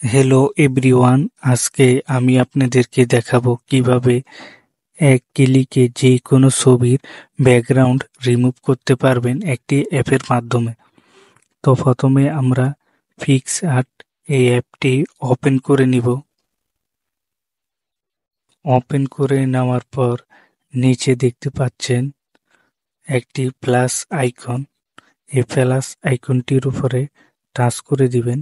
Hello everyone, আজকে আমি আপনাদেরকে দেখাবো কিভাবে এক ক্লিকে যে কোনো ছবির ব্যাকগ্রাউন্ড রিমুভ করতে পারবেন একটি অ্যাপের মাধ্যমে। তো প্রথমে আমরা পিক্সআর্ট এই অ্যাপটি ওপেন করে নিব। ওপেন করে নেওয়ার পর নিচে দেখতে পাচ্ছেন একটি প্লাস আইকন। এই প্লাস আইকনটির উপরে টাচ করে দিবেন।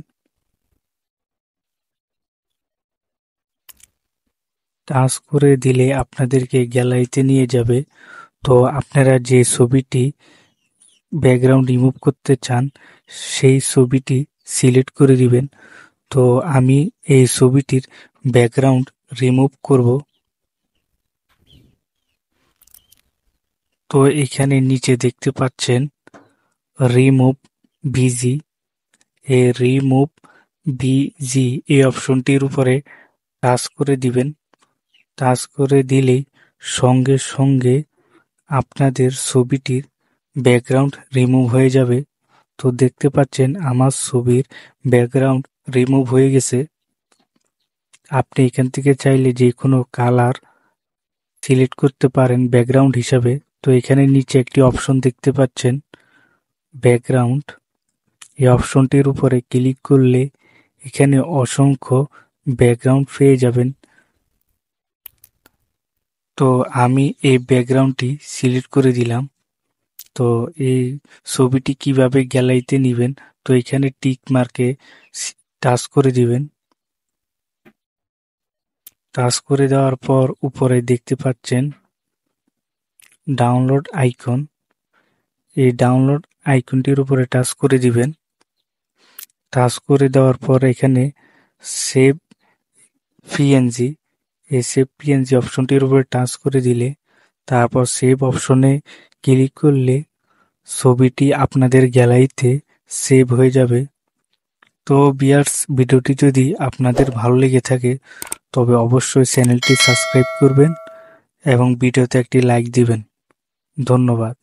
টাচ করে দিলে আপনাদেরকে গ্যালারিতে নিয়ে যাবে। তো আপনারা যে ছবিটি ব্যাকগ্রাউন্ড রিমুভ করতে চান সেই ছবিটি সিলেক্ট করে দিবেন। তো আমি এই ছবিটির ব্যাকগ্রাউন্ড রিমুভ করব। তো এখানে নিচে দেখতে পাচ্ছেন রিমুভ বিজি। এই রিমুভ বিজি এই অপশনটির উপরে টাচ করে দিবেন। টাচ করে দিলেই সঙ্গে সঙ্গে আপনাদের ছবিটির ব্যাকগ্রাউন্ড রিমুভ হয়ে যাবে। তো দেখতে পাচ্ছেন আমার ছবির ব্যাকগ্রাউন্ড রিমুভ হয়ে গেছে। আপনি এখান থেকে চাইলে যে কোনো কালার সিলেক্ট করতে পারেন ব্যাকগ্রাউন্ড হিসাবে। তো এখানে নিচে একটি অপশন দেখতে পাচ্ছেন ব্যাকগ্রাউন্ড। এই অপশনটির উপরে ক্লিক করলে এখানে অসংখ্য ব্যাকগ্রাউন্ড পেয়ে যাবেন। তো আমি এই ব্যাকগ্রাউন্ডটি সিলেক্ট করে দিলাম। তো এই ছবিটি কিভাবে গ্যালারিতে নিবেন, তো এখানে টিক মার্কে টাচ করে দিবেন। টাচ করে দেওয়ার পর উপরে দেখতে পাচ্ছেন ডাউনলোড আইকন। এই ডাউনলোড আইকনটির উপরে টাচ করে দিবেন। টাচ করে দেওয়ার পর এখানে সেভ পিএনজি, এই সেভ পিএনজি অপশনটির উপরে টাচ করে দিলে তারপর সেভ অপশনে ক্লিক করলে ছবিটি আপনাদের গ্যালারিতে সেভ হয়ে যাবে। তো ভিউয়ার্স, ভিডিওটি যদি আপনাদের ভালো লেগে থাকে তবে অবশ্যই চ্যানেলটি সাবস্ক্রাইব করবেন এবং ভিডিওতে একটি লাইক দিবেন। ধন্যবাদ।